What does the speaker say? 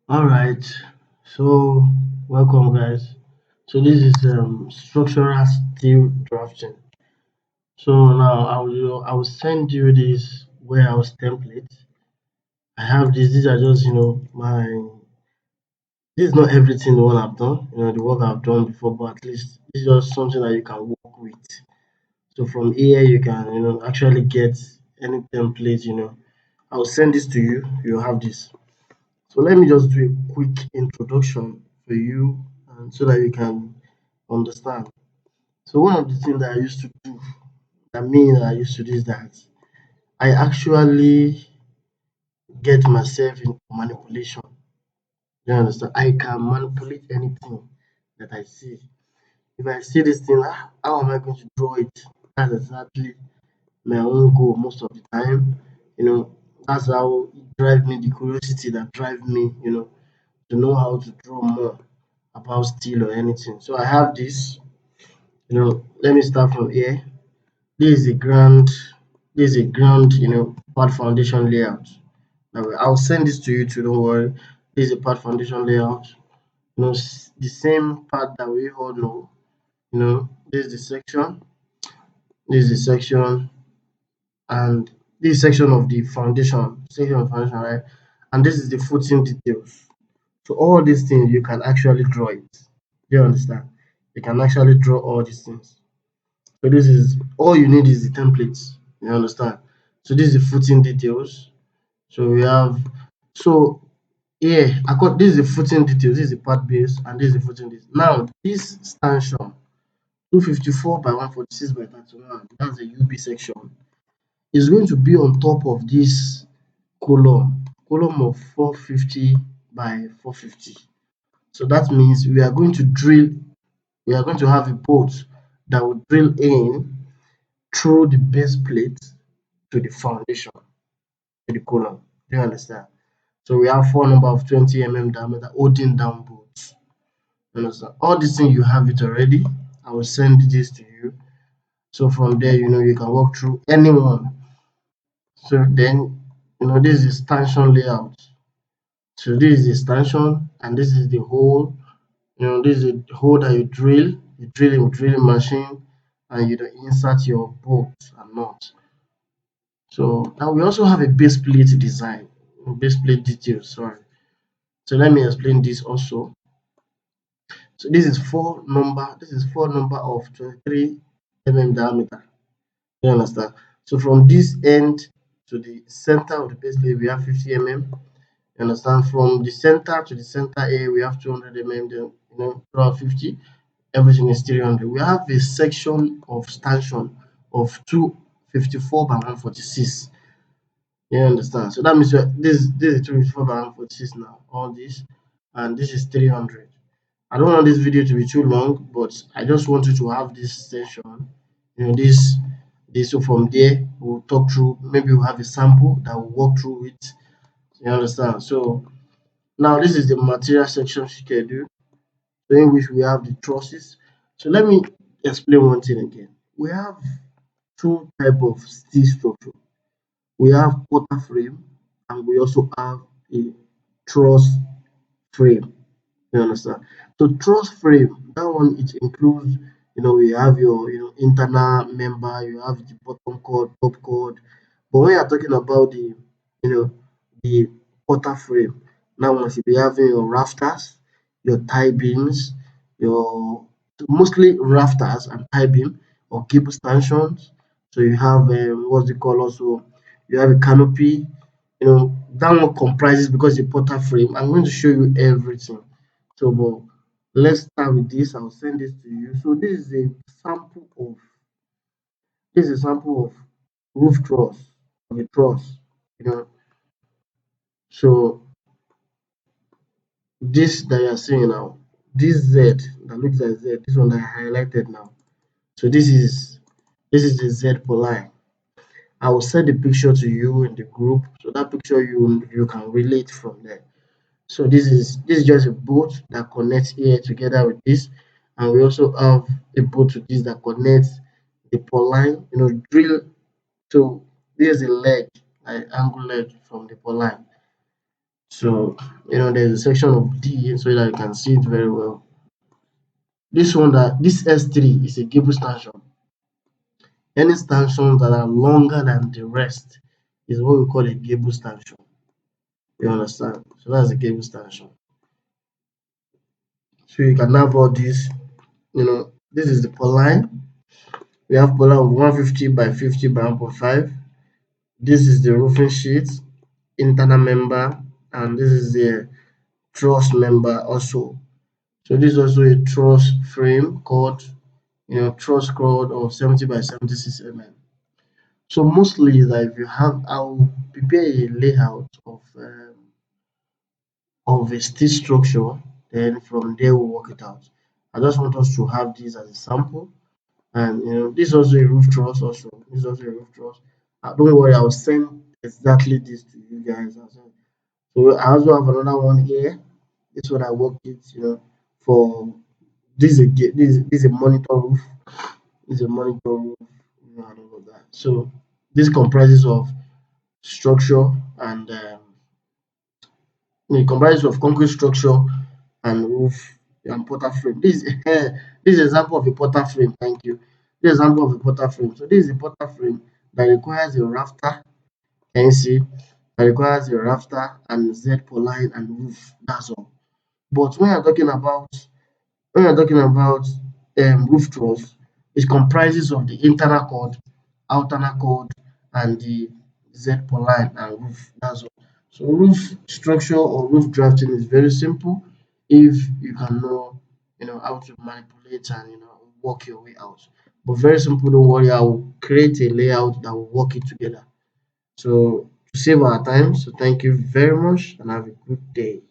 All right. So welcome, guys. So this is structural steel drafting. So now I will send you this warehouse template. I have this. These are just my. This is not everything the one I've done. The work I've done before, but at least this is just something that you can work with. So from here you can actually get any template. I'll send this to you. You have this. So let me just do a quick introduction for you and so that you can understand. So one of the things that I used to do, that I used to do is that I actually get myself into manipulation. You understand? I can manipulate anything that I see. If I see this thing, how am I going to draw it? That's exactly my own goal most of the time. You know, that's how it drives me, the curiosity that drives me, to know how to draw more about steel or anything. So I have this, let me start from here. This is a grand, this is a grand, part foundation layout. Now I'll send this to you too, don't worry. This is a part foundation layout. The same part that we all know, this is the section, this is the section, and this section of the foundation, right? And this is the footing details. So all these things you can actually draw it. Do you understand? You can actually draw all these things. So this is all you need is the templates. You understand? So this is the footing details. So we have so here this is the footing details, this is the part base, and this is the footing details. Now this stanchion 254 by 146 by 31, that's the UB section, is going to be on top of this column of 450 by 450. So that means we are going to have a bolt that will drill in through the base plate to the foundation, to the column. Do you understand? So we have four number of 20 mm diameter holding down bolts. You understand? All these things you have it already. I will send this to you. So from there, you can walk through any one. So then, this is stanchion layout. So this is the stanchion and this is the hole. This is the hole that you drill in with drilling machine and you insert your bolts and nuts. So now we also have a base plate design, base plate details, sorry. So let me explain this also. So this is four number of 23 diameter. You understand? So from this end to the center of the base plate we have 50 mm. You understand? From the center to the center A we have 200 mm, then 250. Everything is 300. We have a section of stanchion of 254 by 146. You understand? So that means this is 254 by 146 now. All this, and this is 300. I don't want this video to be too long, but I just want you to have this session. This. So from there, we'll talk through. Maybe we'll have a sample that will walk through it. You understand? So now this is the material section schedule, in which we have the trusses. So let me explain one thing again. We have two type of steel structure. We have quarter frame and we also have a truss frame. You understand? So truss frame, that one it includes, we have your internal member, you have the bottom cord, top cord. But when you're talking about the quarter frame, now one should be having your rafters, your tie beams, your mostly rafters and tie beam or cable stanchions. So you have what's it called also? You have a canopy. That one comprises because the quarter frame. I'm going to show you everything. So, but let's start with this. I'll send this to you. So sample of this is a sample of roof truss of a truss. You know, so this that you're seeing now, this Z that looks like Z, this one that I highlighted now. So this is the Z polyline. I will send the picture to you in the group. So that picture you can relate from there. So this is just a bolt that connects here together with this, and we also have a bolt to this that connects the pole line. Drill. So this is a leg, like angle leg from the pole line So there's a section of D so that you can see it very well. This S3 is a gable stanchion. Any stanchions that are longer than the rest is what we call a gable stanchion. You understand? So that's a gable stanchion. So you can have all these, this is the pole line. We have pole line of 150 by 50 by 1.5. This is the roofing sheet, internal member, and this is the truss member also. So this is also a truss frame called, truss cord of 70 by 76 mm. So mostly that if you have, I'll prepare a layout of a steel structure, then from there we'll work it out. I just want us to have this as a sample, and this is also a roof truss. Also, this is also a roof truss. Don't worry, I'll send exactly this to you guys as well. So I also have another one here. This one I worked it, for this is this is a monitor roof. This is a monitor roof, and all of that. So this comprises of structure and it comprises of concrete structure and roof and portal frame. This is example of a portal frame. Thank you. This is example of a portal frame. So this is a portal frame that requires a rafter. Can you see? That requires a rafter and Z pole line and roof. That's all. But when you're talking about roof truss, it comprises of the internal cord, outer cord, and the Z pole line and roof. That's all. So roof structure or roof drafting is very simple if you can know how to manipulate and work your way out. But very simple, don't worry, I will create a layout that will work it together. So to save our time, so thank you very much and have a good day.